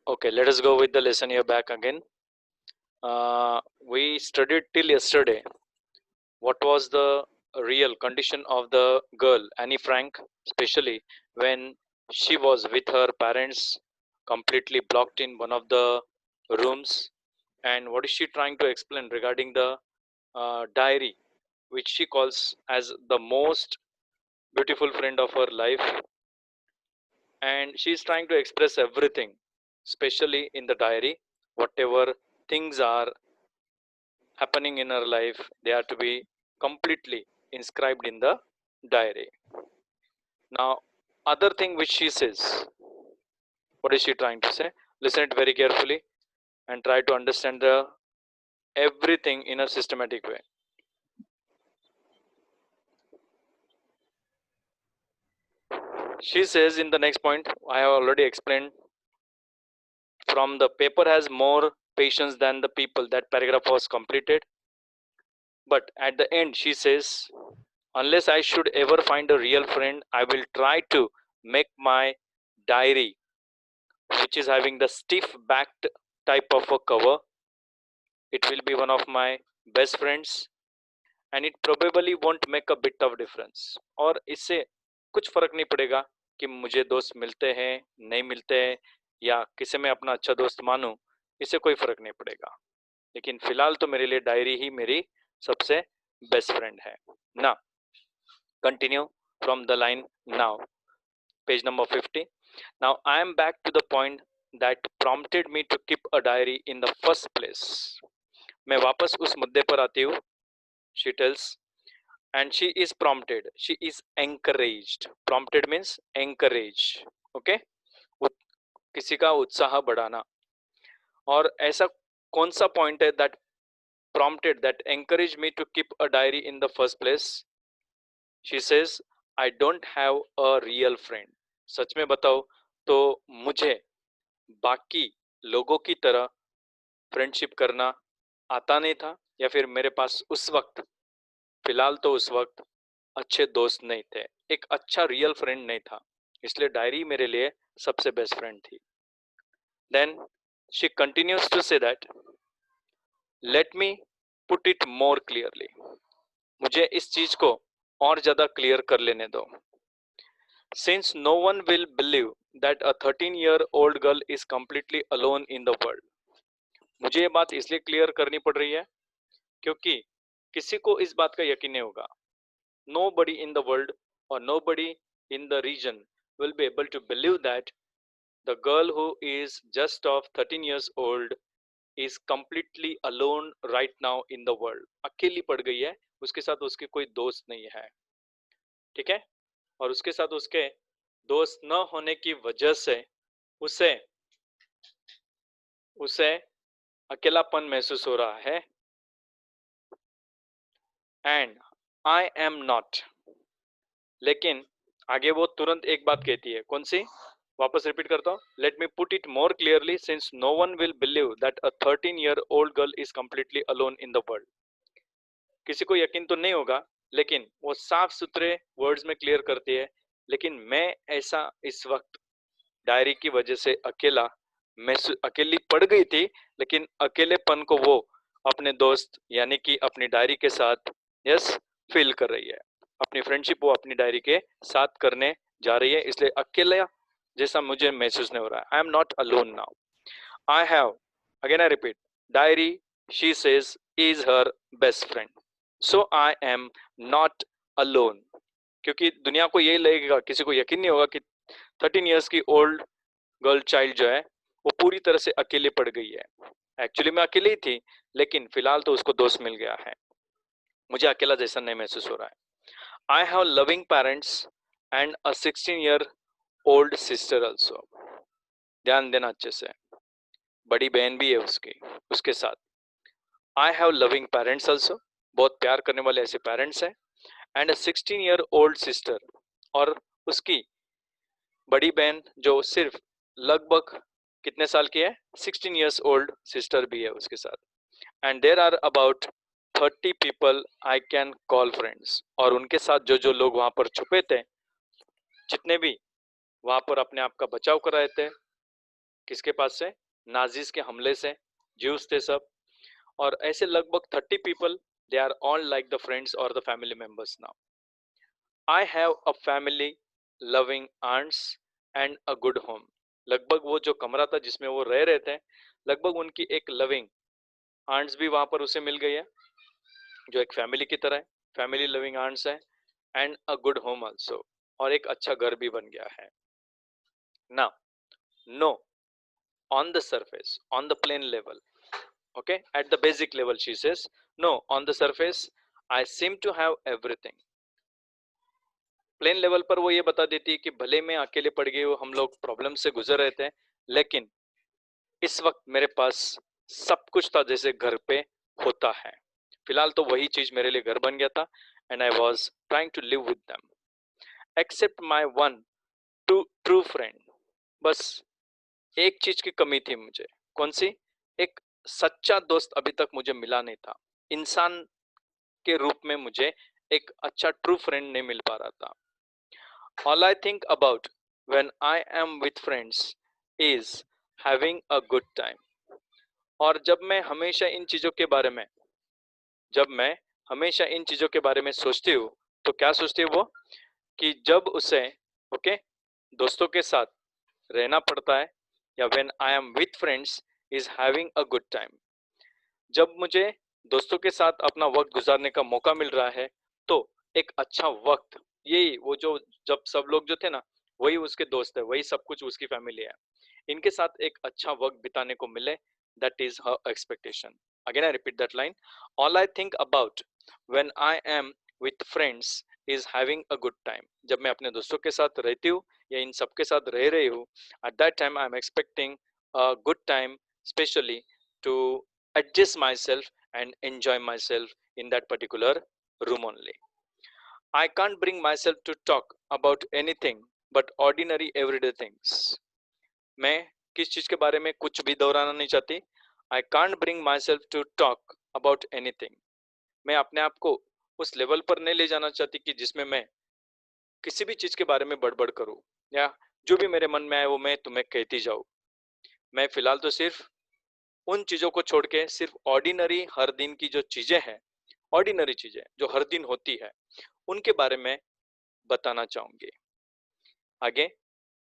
Okay, let us go with the lesson here back again. We studied till yesterday what was the real condition of the girl, Annie Frank, especially when she was with her parents completely blocked in one of the rooms. And what is she trying to explain regarding the diary, which she calls as the most beautiful friend of her life? And she's trying to express everything, especially in the diary, whatever things are happening in her life, they are to be completely inscribed in the diary. Now, other thing which she says, what is she trying to say? Listen it very carefully and try to understand the everything in a systematic way. She says in the next point, I have already explained, from the paper has more patience than the people. That paragraph was completed. But at the end, she says, unless I should ever find a real friend, I will try to make my diary, which is having the stiff backed type of a cover. It will be one of my best friends and it probably won't make a bit of difference. और इससे कुछ फर्क नहीं पड़ेगा कि मुझे दोस्त मिलते हैं नहीं मिलते हैं या किसे मैं अपना अच्छा दोस्त मानूं, इससे कोई फर्क नहीं पड़ेगा, लेकिन फिलहाल तो मेरे लिए डायरी ही मेरी सबसे बेस्ट फ्रेंड है ना. Continue from the line now, page number 50. Now I am back to the point that prompted me to keep a diary in the first place. मैं वापस उस मुद्दे पर आती हूँ. She tells, and she is prompted, she is encouraged. Prompted means encourage. Okay, किसी का उत्साह बढ़ाना. और ऐसा कौन सा पॉइंट है that prompted, that encouraged me to keep a diary in the first place? She says, I don't have a real friend. सच में बताओ तो मुझे बाकी लोगों की तरह फ्रेंडशिप करना आता नहीं था, या फिर मेरे पास उस वक्त, फिलहाल तो उस वक्त अच्छे दोस्त नहीं थे, एक अच्छा रियल फ्रेंड नहीं था, इसलिए डायरी मेरे लिए सबसे बेस्ट फ्रेंड थी. Then she continues to say that, let me put it more clearly. मुझे इस चीज को और ज्यादा क्लियर कर लेने दो. Since no one will believe that a 13-year-old girl is completely alone in the world. मुझे ये बात इसलिए क्लियर करनी पड़ रही है क्योंकि किसी को इस बात का यकीन नहीं होगा. Nobody in the world or nobody in the region will be able to believe that the girl who is just of 13 years old is completely alone right now in the world. अकेली पड़ गई है, उसके साथ उसके कोई दोस्त नहीं है. ठीक है, और उसके साथ उसके दोस्त न होने की वजह से उसे उसे अकेलापन महसूस हो रहा है. And I am not. लेकिन आगे वो तुरंत एक बात कहती है, कौन सी, वापस रिपीट करता हूँ. Let me put it more clearly, since no one will believe that a 13-year-old girl is completely alone in the world. किसी को यकीन तो नहीं होगा, लेकिन वो साफ सुथरे वर्ड्स में क्लियर करती है, लेकिन मैं ऐसा इस वक्त डायरी की वजह से अकेली पड़ गई थी, लेकिन अकेलेपन को वो अपने दोस्त यानी कि अपनी डायरी के साथ यस फील कर रही है. अपनी फ्रेंडशिप वो अपनी डायरी के साथ करने जा रही है, इसलिए अकेला जैसा मुझे महसूस नहीं हो रहा है. आई am not alone now. I have, again I repeat, diary she says is her best friend. So I am not alone. क्योंकि दुनिया को यही लगेगा, किसी को यकीन नहीं होगा कि 13 इयर्स की ओल्ड गर्ल चाइल्ड जो है वो पूरी तरह से अकेले पड़ गई है. एक्चुअली मैं अकेली थी, लेकिन फिलहाल तो उसको दोस्त मिल गया है, मुझे अकेला जैसा नहीं महसूस हो रहा है. I have loving parents and a 16-year-old sister also. ध्यान देना अच्छे से, बड़ी बहन भी है उसके साथ. I have loving parents also, बहुत प्यार करने वाले ऐसे पेरेंट्स हैं. एंड अ 16-year-old सिस्टर, और उसकी बड़ी बहन जो सिर्फ लगभग कितने साल की है, 16 years old सिस्टर भी है उसके साथ. And there are about 30 people I can call friends. और उनके साथ जो जो लोग वहां पर छुपे थे, जितने भी वहां पर अपने आप का बचाव कर रहे थे, किसके पास से? नाजीज के हमले से, ज्यूस थे सब, और ऐसे लगभग 30 people, they are all like the friends और the family members now. I have a family, loving aunts and a good home. लगभग वो जो कमरा था जिसमें वो रह रहे थे, लगभग उनकी एक लविंग आंट्स भी वहां पर उसे मिल गई है, जो एक फैमिली की तरह है, फैमिली लविंग आंट्स है, and a good home also, और एक अच्छा घर भी बन गया है. Now no, on the surface, on the plain level, okay, at the basic level, she says, no, on the surface I seem to have everything. Plain level पर वो ये बता देती है कि भले मैं अकेले पड़ गई हूँ, हम लोग प्रॉब्लम से गुजर रहे थे, लेकिन इस वक्त मेरे पास सब कुछ था जैसे घर पे होता है. फिलहाल तो वही चीज मेरे लिए घर बन गया था, and I was trying to live with them except my one to true friend. बस एक चीज की कमी थी मुझे. कौन सी? एक सच्चा दोस्त अभी तक मुझे मिला नहीं था. इंसान के रूप में मुझे एक अच्छा ट्रू फ्रेंड नहीं मिल पा रहा था. All I think about when I am with friends is having a good time. और जब मैं हमेशा इन चीजों के बारे में सोचती हूँ, तो क्या सोचती है वो? कि जब उसे, ओके, दोस्तों के साथ रहना पड़ता है, या when I am with friends is having a good time, जब मुझे दोस्तों के साथ अपना वक्त गुजारने का मौका मिल रहा है, तो एक अच्छा वक्त, यही वो जो, जब सब लोग जो थे ना, वही उसके दोस्त है, वही सब कुछ उसकी फैमिली है, इनके साथ एक अच्छा वक्त बिताने को मिले, that is her expectation. Again I repeat that line, all I think about when I am with friends is having a good time. जब मैं अपने दोस्तों के साथ रहती हूँ या इन सबके साथ रह रही हूँ, at that time I am expecting a good time, specially to adjust myself and enjoy myself in that particular room only. I can't bring myself to talk about anything but ordinary everyday things. मैं किस चीज के बारे में कुछ भी दोहराना नहीं चाहती. I can't bring myself to talk about anything. मैं अपने आप को उस लेवल पर नहीं ले जाना चाहती कि जिसमें मैं किसी भी चीज के बारे में बड़बड़ करूं, या जो भी मेरे मन में आए वो मैं तुम्हें कहती जाऊं. मैं फिलहाल तो सिर्फ उन चीजों को छोड़ के सिर्फ ऑर्डिनरी हर दिन की जो चीजें हैं, ऑर्डिनरी चीजें जो हर दिन होती है, उनके बारे में बताना चाहूंगी. आगे,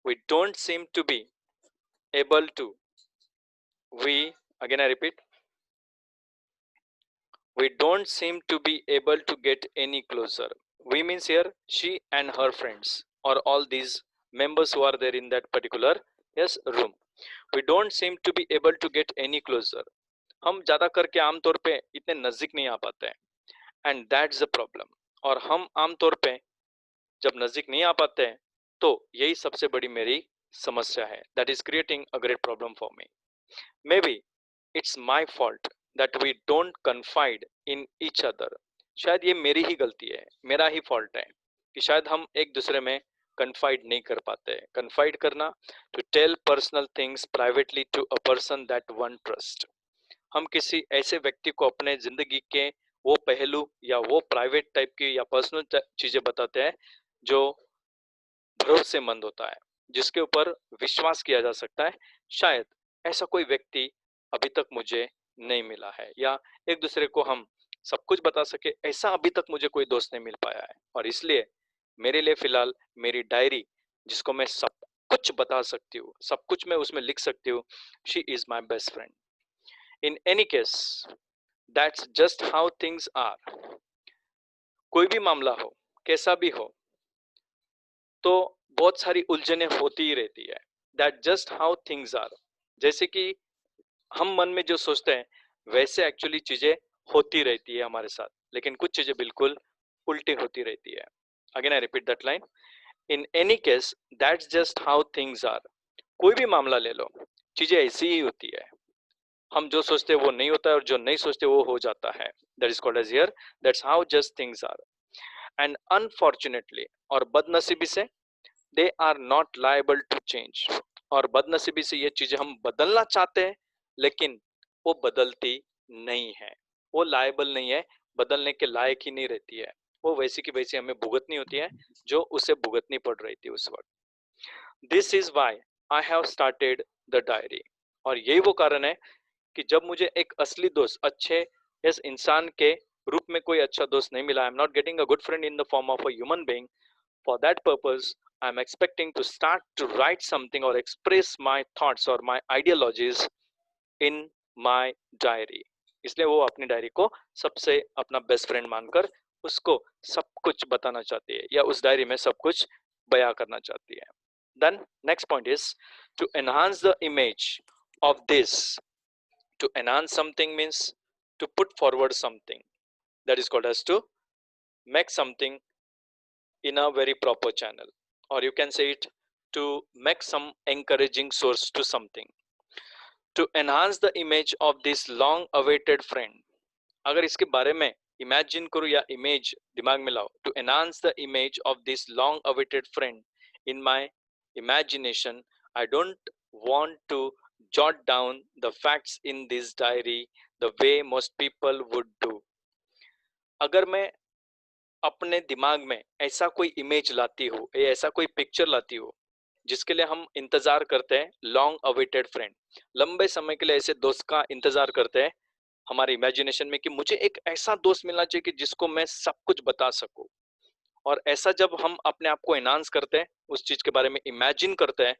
we don't seem to be able to, we, again I repeat, we don't seem to be able to get any closer. We means here she and her friends, or all these members who are there in that particular, yes, room. We don't seem to be able to get any closer. हम ज्यादा करके आमतौर पे इतने नजदीक नहीं आ पाते हैं, एंड दैट्स द प्रॉब्लम. और हम आमतौर पे जब नजदीक नहीं आ पाते हैं, तो यही सबसे बड़ी मेरी समस्या है. That is creating a great problem for me. Maybe it's my fault that we don't confide in each other. शायद ये मेरी ही गलती है, मेरा ही फॉल्ट है कि शायद हम एक दूसरे में कन्फाइड नहीं कर पाते. कन्फाइड करना, to tell personal things privately to a person that one trust. हम किसी ऐसे व्यक्ति को अपने जिंदगी के वो पहलू या वो प्राइवेट टाइप की या पर्सनल चीजें बताते हैं जो भरोसेमंद होता है, जिसके ऊपर विश्वास किया जा सकता है. शायद ऐसा कोई व्यक्ति अभी तक मुझे नहीं मिला है, या एक दूसरे को हम सब कुछ बता सके, ऐसा अभी तक मुझे कोई दोस्त नहीं मिल पाया है. और इसलिए मेरे लिए फिलहाल मेरी डायरी, जिसको मैं सब कुछ बता सकती हूँ, सब कुछ मैं उसमें लिख सकती हूँ, she is my best friend. In any case, that's just how things are. कोई भी मामला हो, कैसा भी हो, तो बहुत सारी उलझने होती ही रहती है. That just how things are. जैसे कि हम मन में जो सोचते हैं, वैसे एक्चुअली चीजें होती रहती है हमारे साथ, लेकिन कुछ चीजें बिल्कुल उल्टी होती रहती है. Again I repeat that line, in any case that's just how things are. कोई भी मामला ले लो, चीजें ऐसी ही होती है. हम जो सोचते हैं वो नहीं होता है, और जो नहीं सोचते वो हो जाता है. That is called as here, that's how just things are. And unfortunately, और बदनसीबी से, they are not liable to change. और बदनसीबी से ये चीजें हम बदलना चाहते हैं, लेकिन वो बदलती नहीं है. वो लायबल नहीं है, बदलने के लायक ही नहीं रहती है. वो वैसी की वैसी हमें भुगतनी होती है, जो उसे भुगतनी पड़ रही थी उस वक्त. This is why I have started the diary. और यही वो कारण है कि जब मुझे एक असली दोस्त, अच्छे इस इंसान के रूप में कोई अच्छा दोस्त नहीं मिला, I am not getting a good friend in the form of a human being, for that purpose I am expecting to start to write something और एक्सप्रेस माय थॉट्स और my ideologies in my diary. इसलिए वो अपनी diary को सबसे अपना best friend मानकर उसको सब कुछ बताना चाहती है, या उस डायरी में सब कुछ बयां करना चाहती है। Then next point is to enhance the image of this. To enhance something means to put forward something, that is called as to make something in a very proper channel, or you can say it to make some encouraging source to something. To enhance the image of this long awaited friend, अगर इसके बारे में imagine करो या image दिमाग में लाओ, to enhance the image of this long awaited friend in my imagination, I don't want to jot down the facts in this diary the way most people would do. अगर मैं अपने दिमाग में ऐसा कोई इमेज लाती हूँ या ऐसा कोई पिक्चर लाती हूँ जिसके लिए हम इंतजार करते हैं, लॉन्ग अवेटेड फ्रेंड, लंबे समय के लिए ऐसे दोस्त का इंतजार करते हैं हमारे इमेजिनेशन में कि मुझे एक ऐसा दोस्त मिलना चाहिए कि जिसको मैं सब कुछ बता सकूं। और ऐसा जब हम अपने आप को एनहांस करते हैं, उस चीज के बारे में इमेजिन करते हैं,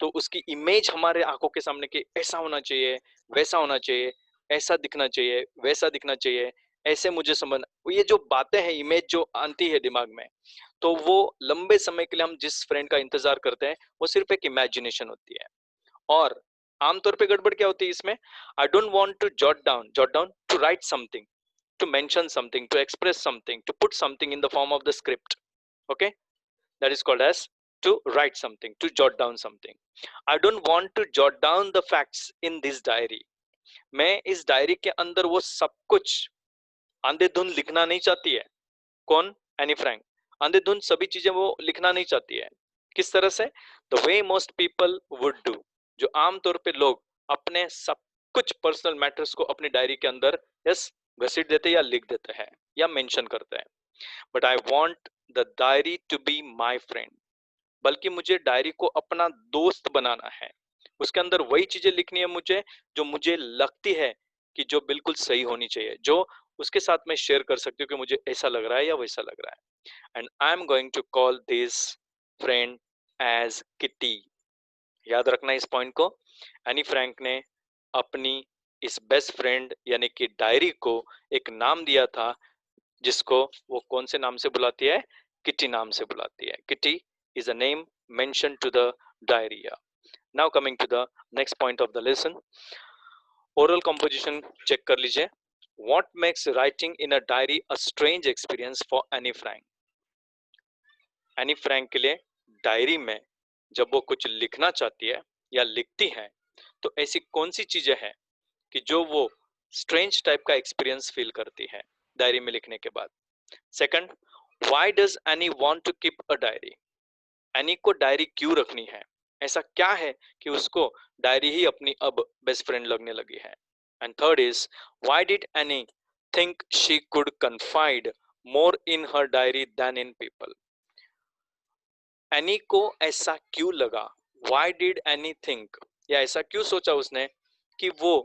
तो उसकी इमेज हमारे आंखों के सामने कि ऐसा होना चाहिए, वैसा होना चाहिए, ऐसा दिखना चाहिए, वैसा दिखना चाहिए, ऐसे मुझे समझ, ये जो बातें हैं, इमेज जो आती है दिमाग में, तो वो लंबे समय के लिए हम जिस फ्रेंड का इंतजार करते हैं वो सिर्फ एक इमेजिनेशन होती है। और आमतौर पे गड़बड़ क्या होती है इसमें, I don't want to jot down to write something, to mention something, to express something, to put something in the form of the script. Okay, that is called as to write something, to jot down something. I don't want to jot down the facts in this diary. मैं इस diary के अंदर वो सब कुछ अंधेधुंध लिखना नहीं चाहती है। कौन? Anne Frank. अंधेधुंध सभी चीजें वो लिखना नहीं चाहती है। किस तरह से? The way most people would do, जो आमतौर पे लोग अपने सब कुछ पर्सनल मैटर्स को अपनी डायरी के अंदर यस घसीट देते या लिख देते हैं या मेंशन करते हैं। But I want the diary to be my friend, बल्कि मुझे डायरी को अपना दोस्त बनाना है। उसके अंदर वही चीजें लिखनी है मुझे जो मुझे लगती है कि जो बिल्कुल सही होनी चाहिए, जो उसके साथ मैं शेयर कर सकती हूँ कि मुझे ऐसा लग रहा है या वैसा लग रहा है। And I am going to call this friend as Kitty. याद रखना इस पॉइंट को। एनी फ्रैंक ने अपनी इस बेस्ट फ्रेंड यानी कि डायरी को एक नाम दिया था, जिसको वो कौन से नाम से बुलाती है? किटी नाम से बुलाती है। Kitty is a name mentioned to the diary. Now coming to the next point of the lesson, oral composition check कर लीजिए। What makes writing in a diary a strange experience for Annie Frank? Anne Frank के लिए diary में जब वो कुछ लिखना चाहती है या लिखती है, तो ऐसी कौन सी चीजें हैं कि जो वो स्ट्रेंज टाइप का एक्सपीरियंस फील करती है डायरी में लिखने के बाद। Second, why does Anne want to keep a diary? Anne को डायरी क्यों रखनी है? ऐसा क्या है कि उसको डायरी ही अपनी अब बेस्ट फ्रेंड लगने लगी है? And third is, why did Anne think she could confide more in her diary than in people? Anne को ऐसा क्यों लगा? व्हाई डिड एनी थिंक, या ऐसा क्यों सोचा उसने कि वो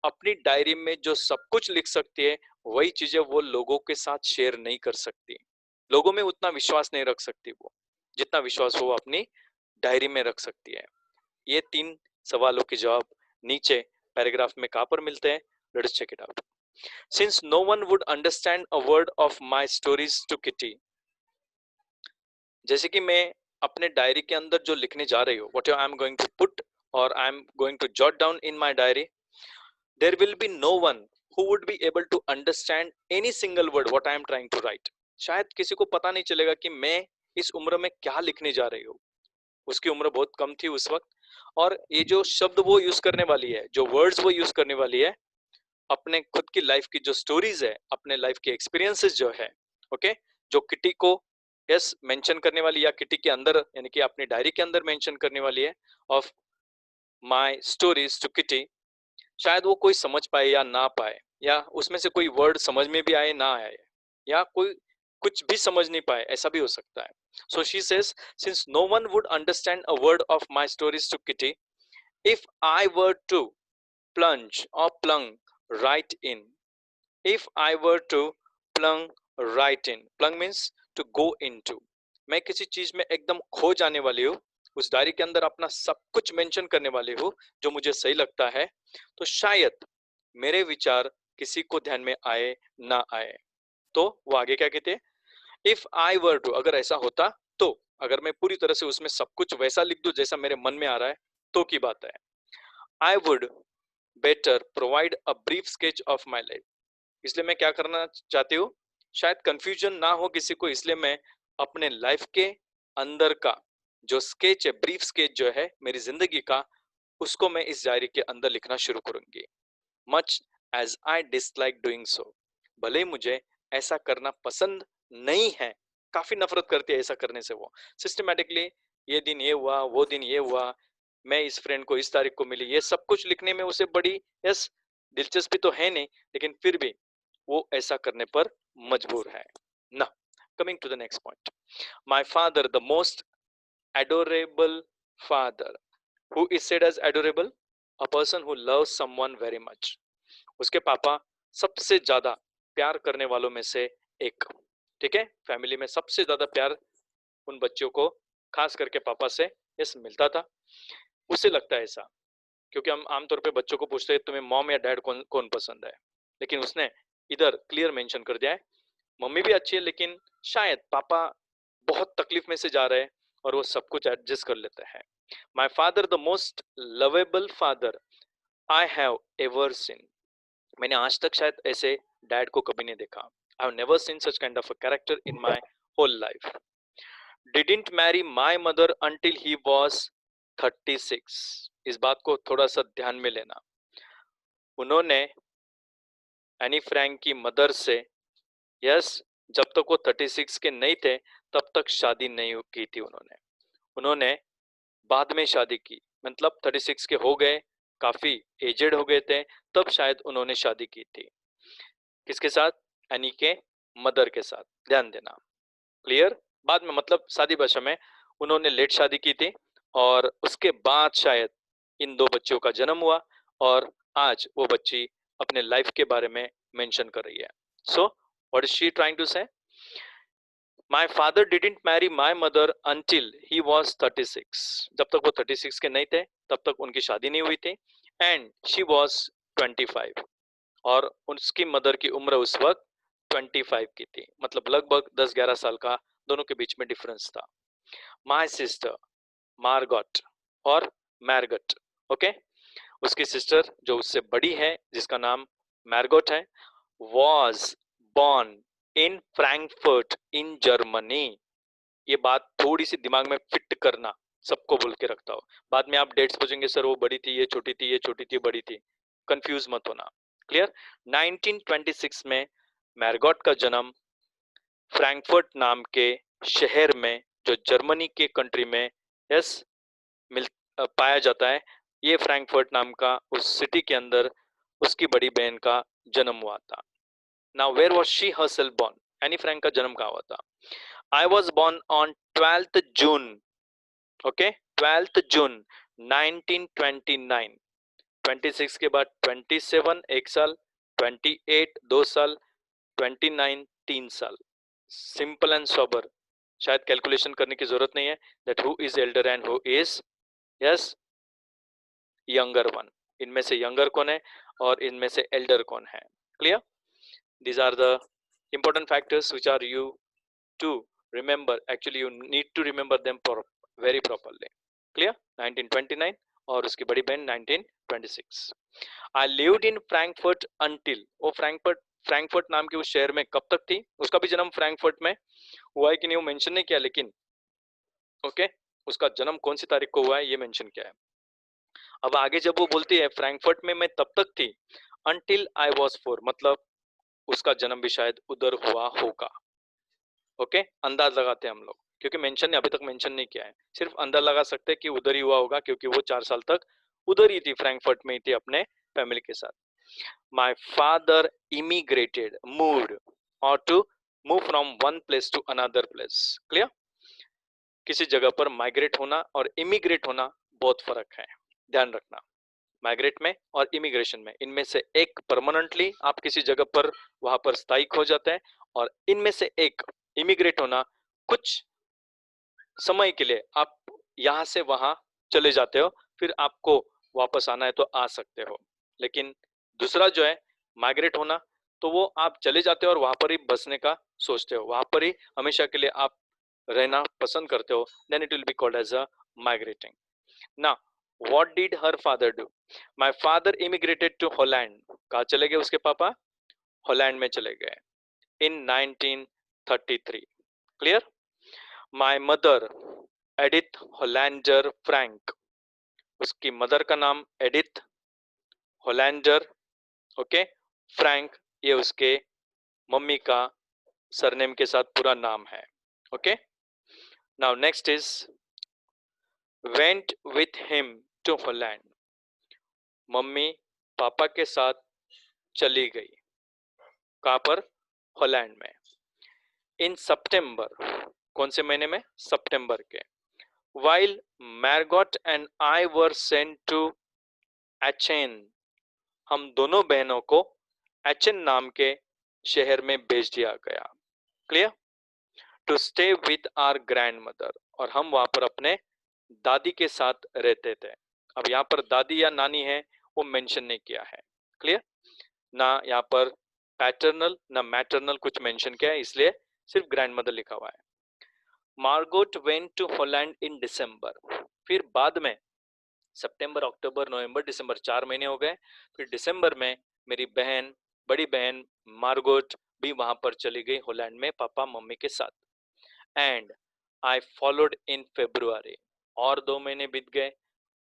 अपनी डायरी में जो सब कुछ लिख सकती है वही चीजें वो लोगों के साथ शेयर नहीं कर सकती, लोगों में उतना विश्वास नहीं रख सकती वो जितना विश्वास वो अपनी डायरी में रख सकती है। ये तीन सवालों के जवाब नीचे पैराग्राफ में कहां पर मिलते हैं? Let's check it out. Since no one would understand a word of my stories to Kitty, जैसे कि मैं अपने डायरी के अंदर जो लिखने जा रही हूँ, what I am going to put और I am going to jot down in my diary, there will be no one who would be able to understand any single word what I am trying to write. शायद किसी को पता नहीं चलेगा कि मैं इस उम्र में क्या लिखने जा रही हूँ। उसकी उम्र बहुत कम थी उस वक्त, और ये जो शब्द वो यूज करने वाली है, जो वर्ड्स वो यूज करने वाली है, अपने खुद की लाइफ की जो स्टोरीज है, अपने लाइफ के एक्सपीरियंसेस जो है, ओके, जो किटी को यस मेंशन करने वाली या किटी के अंदर यानी कि अपनी डायरी के अंदर मेंशन करने वाली है of my stories to Kitty, शायद वो कोई समझ पाए या ना पाए, या उसमें से कोई वर्ड समझ में भी आए ना आए, या कोई कुछ भी समझ नहीं पाए, ऐसा भी हो सकता है। So she says, since no one would understand a word of my stories to Kitty, If I were to plunge or plung right in, if I were to plung right in, plung means to go into, मैं किसी चीज में एकदम खो जाने वाली हूँ, उस डायरी के अंदर अपना सब कुछ मेंशन करने वाली हूँ जो मुझे सही लगता है, तो शायद मेरे विचार किसी को ध्यान में आए ना आए। तो वो आगे क्या कहते हैं, इफ आई वर टू, अगर ऐसा होता तो, अगर मैं पूरी तरह से उसमें सब कुछ वैसा लिख दूं जैसा मेरे मन में आ रहा है तो की बात है। I would better provide a brief sketch of my life, इसलिए मैं क्या करना चाहती हूँ, शायद कंफ्यूजन ना हो किसी को, इसलिए मैं अपने लाइफ के अंदर का जो स्केच है, ब्रीफ स्केच जो है मेरी जिंदगी का, उसको मैं इस डायरी के अंदर लिखना शुरू करूंगी। Much as I dislike doing so, भले ही मुझे ऐसा करना पसंद नहीं है, काफी नफरत करती है ऐसा करने से वो, सिस्टमेटिकली ये दिन ये हुआ, वो दिन ये हुआ, मैं इस फ्रेंड को इस तारीख को मिली, ये सब कुछ लिखने में उसे बड़ी, यस, दिलचस्पी तो है नहीं, लेकिन फिर भी वो ऐसा करने पर मजबूर है ना। Coming to the next point, my father the most adorable father, who is said as adorable, a person who loves someone very much, उसके पापा सबसे ज्यादा प्यार करने वालों में से एक, ठीक है, फैमिली में सबसे ज्यादा प्यार उन बच्चों को खास करके पापा से यस मिलता था, उसे लगता है ऐसा, क्योंकि हम आमतौर पे बच्चों को पूछते हैं तुम्हें मॉम या डैड कौन कौन पसंद है, लेकिन उसने इधर क्लियर मेंशन कर दिया है मम्मी भी अच्छी है, लेकिन शायद पापा बहुत तकलीफ में से जा रहे हैं और वो सब कुछ एडजस्ट कर लेते हैं। My father the most lovable father I have ever seen, मैंने आज तक शायद ऐसे डैड को कभी नहीं देखा। I have never seen such kind of a character in my whole life. Didn't marry my mother until he was 36, इस बात को थोड़ा सा ध्यान में लेना, उन्होंने एनी फ्रैंक की मदर से यस जब तक वो 36 के नहीं थे तब तक शादी नहीं की थी उन्होंने, उन्होंने बाद में शादी की, मतलब 36 के हो गए, काफी एजेड हो गए थे, तब शायद उन्होंने शादी की थी। किसके साथ, एनी के मदर के साथ, ध्यान देना, क्लियर, बाद में मतलब शादी भाषा में उन्होंने लेट शादी की थी और उसके बाद शायद इन दो बच्चों का जन्म हुआ और आज वो बच्ची अपने लाइफ के बारे में मेंशन कर रही है। So what is she trying to say, my father didn't marry my mother until he was 36, जब तक वो 36 के नहीं थे तब तक उनकी शादी नहीं हुई थी, एंड शी वॉज 25, और उसकी मदर की उम्र उस वक्त 25 की थी, मतलब लगभग 10-11 साल का दोनों के बीच में डिफरेंस था। माई सिस्टर मार्गॉट और मैरगट, ओके, उसकी सिस्टर जो उससे बड़ी है जिसका नाम मैरगोट है, was born in Frankfurt in Germany, ये बात थोड़ी सी दिमाग में फिट करना, सबको बोल के रखता हो, बाद में आप डेट्स पूछेंगे सर वो बड़ी थी, ये छोटी थी, ये छोटी थी, बड़ी थी, कंफ्यूज मत होना, क्लियर। 1926 में मैरगॉट का जन्म फ्रैंकफर्ट नाम के शहर में जो जर्मनी के कंट्री में यस मिल पाया जाता है, ये फ्रैंकफर्ट नाम का उस सिटी के अंदर उसकी बड़ी बहन का जन्म हुआ था। Now where was she herself born, Anne Frank का जन्म कहाँ हुआ था, I was born on 12th June, okay, 12th June 1929, 26 के बाद 27 एक साल, 28 2 साल, 29 3 साल, सिंपल एंड सोबर, शायद कैलकुलेशन करने की जरूरत नहीं है, that who is elder and who is yes younger one, इनमें से younger कौन है और इनमें से elder कौन है, clear, these are the important factors which are you to remember, actually you need to remember them very properly, clear। 1929 और उसकी बड़ी बहन 1926। I lived in Frankfurt until, वो फ्रैंकफर्ट नाम के उस शहर में कब तक थी, उसका भी जन्म फ्रैंकफर्ट में हुआ है कि नहीं वो मेंशन नहीं किया, लेकिन ओके उसका जन्म कौन सी तारीख को हुआ है ये मेंशन किया है। अब आगे जब वो बोलती है फ्रैंकफर्ट में मैं तब तक थी until I was 4, मतलब उसका जन्म भी शायद उधर हुआ होगा, ओके अंदाज लगाते हैं हम लोग, क्योंकि मेंशन अभी तक मेंशन नहीं किया है, सिर्फ अंदाज लगा सकते हैं कि उधर ही हुआ होगा, क्योंकि वो 4 साल तक उधर ही थी, फ्रैंकफर्ट में ही थी अपने फैमिली के साथ। माय फादर इमिग्रेटेड मूव्ड और to move from one place to another place, clear, किसी जगह पर माइग्रेट होना और इमिग्रेट होना बहुत फर्क है, ध्यान रखना, माइग्रेट में और इमिग्रेशन में, इनमें से एक परमानेंटली आप किसी जगह पर वहां पर स्थायिक हो जाते हैं, और इनमें से एक इमिग्रेट होना, कुछ समय के लिए आप यहाँ से वहां चले जाते हो, फिर आपको वापस आना है तो आ सकते हो। लेकिन दूसरा जो है माइग्रेट होना, तो वो आप चले जाते हो और वहां पर ही बसने का सोचते हो, वहां पर ही हमेशा के लिए आप रहना पसंद करते हो, then it will be called as a migrating. ना, what did her father do? My father immigrated to Holland. कहाँ चले गए उसके पापा? हॉलैंड में चले गए in 1933। Clear? My mother Edith Hollander Frank, उसकी मदर का नाम एडिथ होलैंडर, ओके, फ्रैंक ये उसके मम्मी का सरनेम के साथ पूरा नाम है। Okay, now next is went with him to Holland. Mummy papa के साथ चली गई, कहाँ पर? हॉलैंड में। इन सितंबर, कौन से महीने में? सितंबर के। while Margot and I were sent to Aachen, हम दोनों बहनों को एचेन नाम के शहर में भेज दिया गया। Clear? To stay with our grandmother, और हम वहां पर अपने दादी के साथ रहते थे। अब यहाँ पर दादी या नानी है वो मेंशन नहीं किया है। क्लियर? ना यहाँ पर पैटर्नल ना मैटरनल कुछ मेंशन किया है, इसलिए सिर्फ ग्रैंड मदर लिखा हुआ है। मार्गोट वेंट टू हॉलैंड इन दिसंबर, फिर बाद में सितंबर, अक्टूबर, नवंबर, दिसंबर 4 महीने हो गए, फिर दिसंबर में मेरी बहन, बड़ी बहन मार्गोट भी वहां पर चली गई हॉलैंड में पापा मम्मी के साथ। And I followed in February, और 2 महीने बीत गए,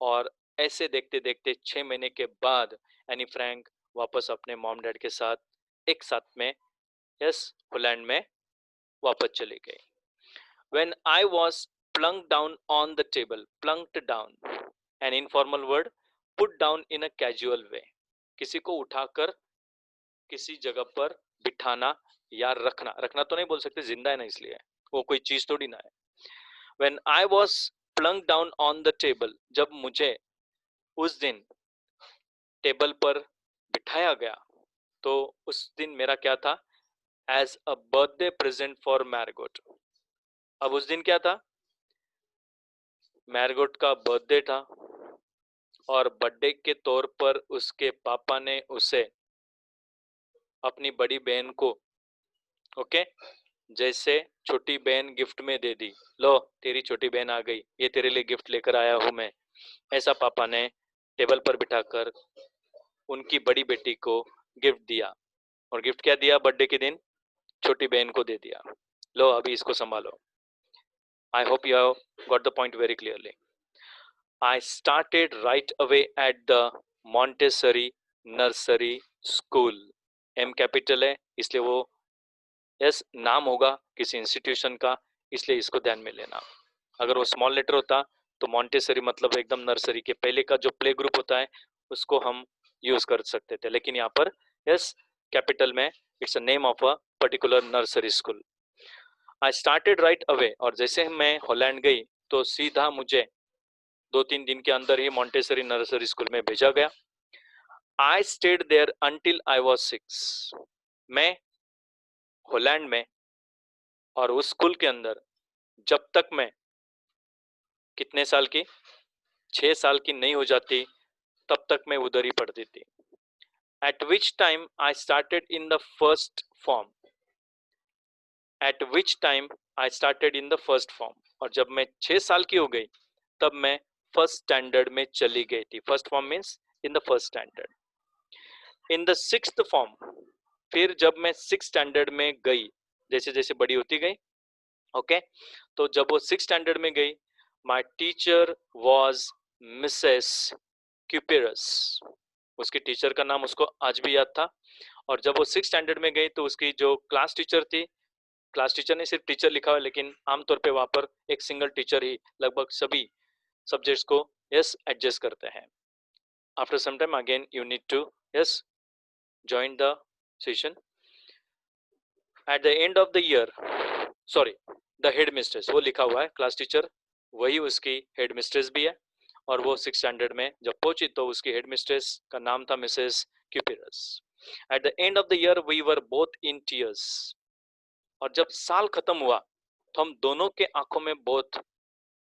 और ऐसे देखते देखते 6 महीने के बाद एनी फ्रैंक वापस अपने मॉम डैड के साथ एक साथ में यस हॉलैंड में वापस चली गई। When I was plunked down on the table, plunked down, an informal word, put down in a casual way, किसी को उठाकर किसी जगह पर बिठाना या रखना, रखना तो नहीं बोल सकते, जिंदा है ना इसलिए, वो कोई चीज थोड़ी ना है। When I was plunked down on the table, जब मुझे उस दिन टेबल पर बिठाया गया, तो उस दिन मेरा क्या था? As a birthday present for Margot। अब उस दिन क्या था? मैरगोट का बर्थडे था, और बर्थडे के तौर पर उसके पापा ने उसे अपनी बड़ी बहन को, ओके, जैसे छोटी बहन गिफ्ट में दे दी, लो तेरी छोटी बहन आ गई, ये तेरे लिए गिफ्ट लेकर आया हूं मैं, ऐसा पापा ने टेबल पर बिठाकर उनकी बड़ी बेटी को गिफ्ट दिया। और गिफ्ट क्या दिया बर्थडे के दिन? छोटी बहन को दे दिया, लो अभी इसको संभालो। I hope you have got the point very clearly. I started right away at the Montessori Nursery School। M capital है इसलिए वो यस नाम होगा किसी इंस्टीट्यूशन का, इसलिए इसको ध्यान में लेना। अगर वो स्मॉल लेटर होता तो मॉन्टेसरी मतलब एकदम नर्सरी के पहले का जो प्ले ग्रुप होता है उसको हम यूज कर सकते थे, लेकिन यहाँ पर यस कैपिटल में it's a name of a particular nursery school. I started right away, और जैसे मैं हॉलैंड गई तो सीधा मुझे 2-3 दिन के अंदर ही मॉन्टेसरी नर्सरी स्कूल में भेजा गया। I stayed there until I was 6। मैं हॉलैंड में और उस स्कूल के अंदर जब तक मैं कितने साल की, 6 साल की नहीं हो जाती तब तक मैं उधर ही पढ़ती थी। Eight which time I started in the first form, eight which time I started in the first form, और जब मैं 6 साल की हो गई तब मैं फर्स्ट स्टैंडर्ड में चली गई थी। First form means in the first standard. In the sixth form, फिर जब मैं 6 स्टैंडर्ड में गई, जैसे जैसे बड़ी होती गई, ओके, तो जब वो 6 स्टैंडर्ड में गई, माय टीचर वाज मिसेस क्यूपेरस, उसकी टीचर का नाम उसको आज भी याद था। और जब वो 6 स्टैंडर्ड में गई तो उसकी जो क्लास टीचर थी, क्लास टीचर ने सिर्फ टीचर लिखा हुआ है लेकिन आमतौर पे वहां पर एक सिंगल टीचर ही लगभग सभी सब्जेक्ट्स को यस एडजस्ट करते हैं। After some time again you need to yes join the session at the end of the year, sorry, the head mistress वो लिखा हुआ है, क्लास टीचर वही उसकी हेड मिस्ट्रेस भी है, और वो 6 स्टैंडर्ड में जब पहुंची तो उसकी हेड मिस्ट्रेस का नाम था Mrs Kuperus. At the end of the year we were both in tears. और जब साल खत्म हुआ तो हम दोनों के आंखों में बहुत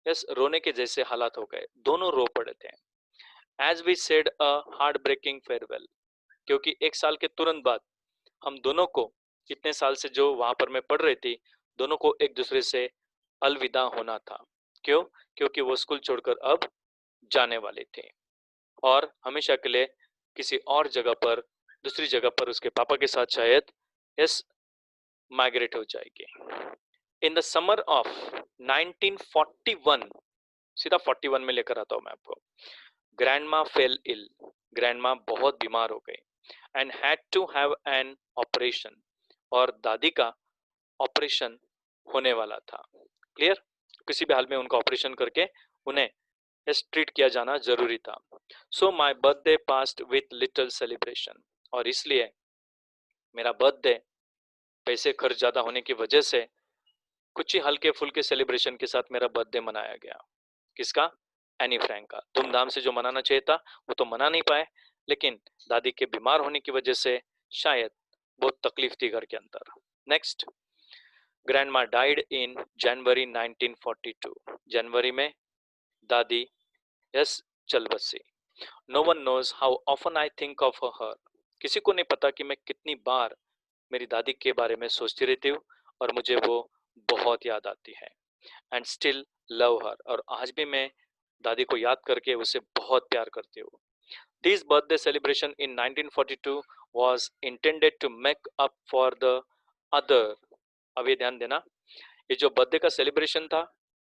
यस रोने के जैसे हालात हो गए, दोनों रो पड़े थे. As we said a heartbreaking farewell, क्योंकि एक साल के तुरंत बाद हम दोनों को इतने साल से जो वहां पर मैं पढ़ रही थी, दोनों को एक दूसरे से अलविदा होना था. क्यों? क्योंकि वो स्कूल छोड़कर अब जाने वाले थे और हमेशा के लिए किसी और जगह पर, दूसरी जगह पर उसके पापा के साथ शायद यस माइग्रेट हो जाएगी. इन द समर ऑफ 1941, सीधा 41 में लेकर आता हूं मैं आपको. ग्रैंडमा फेल इल, ग्रैंडमा बहुत बीमार हो गई and had to have an operation, और दादी का ऑपरेशन होने वाला था. क्लियर? किसी भी हाल में उनका ऑपरेशन करके उन्हें ट्रीट किया जाना जरूरी था. So my birthday passed with little celebration, और इसलिए मेरा बर्थडे पैसे खर्च ज्यादा होने की वजह से कुछ ही हल्के फुल्के सेलिब्रेशन के साथ मेरा बर्थडे मनाया गया. किसका? एनी फ्रैंक का. धूमधाम से जो मनाना चाहिए था वो तो मना नहीं पाए, लेकिन दादी के बीमार होने की वजह से शायद बहुत तकलीफ थी घर के अंदर. Next, grandma died in January 1942. जनवरी में दादी यस चल बसी. No one knows how often I think of her. किसी को नहीं पता कि मैं कितनी बार मेरी दादी के बारे में सोचती रहती हूँ और मुझे वो बहुत याद आती है. एंड स्टिल लव हर, और आज भी मैं दादी को याद करके उसे बहुत प्यार करती हूँ. This birthday celebration in 1942 was intended to make up for the other. अब ये ध्यान देना, ये जो बर्थडे का सेलिब्रेशन था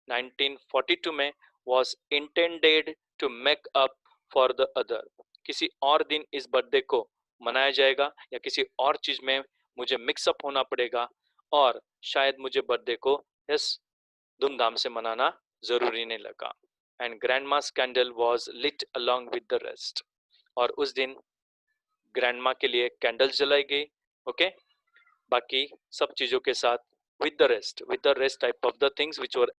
1942 में was intended to make up for the other. किसी और दिन इस बर्थडे को मनाया जाएगा या किसी और चीज में मुझे मिक्सअप होना पड़ेगा और शायद मुझे बर्थडे को यस धूमधाम से मनाना जरूरी नहीं लगा. And grandma's candle was lit along with the rest, और उस दिन ग्रैंडमा के लिए कैंडल्स जलाई गई. ओके, बाकी सब चीजों के साथ with the rest type of the things which were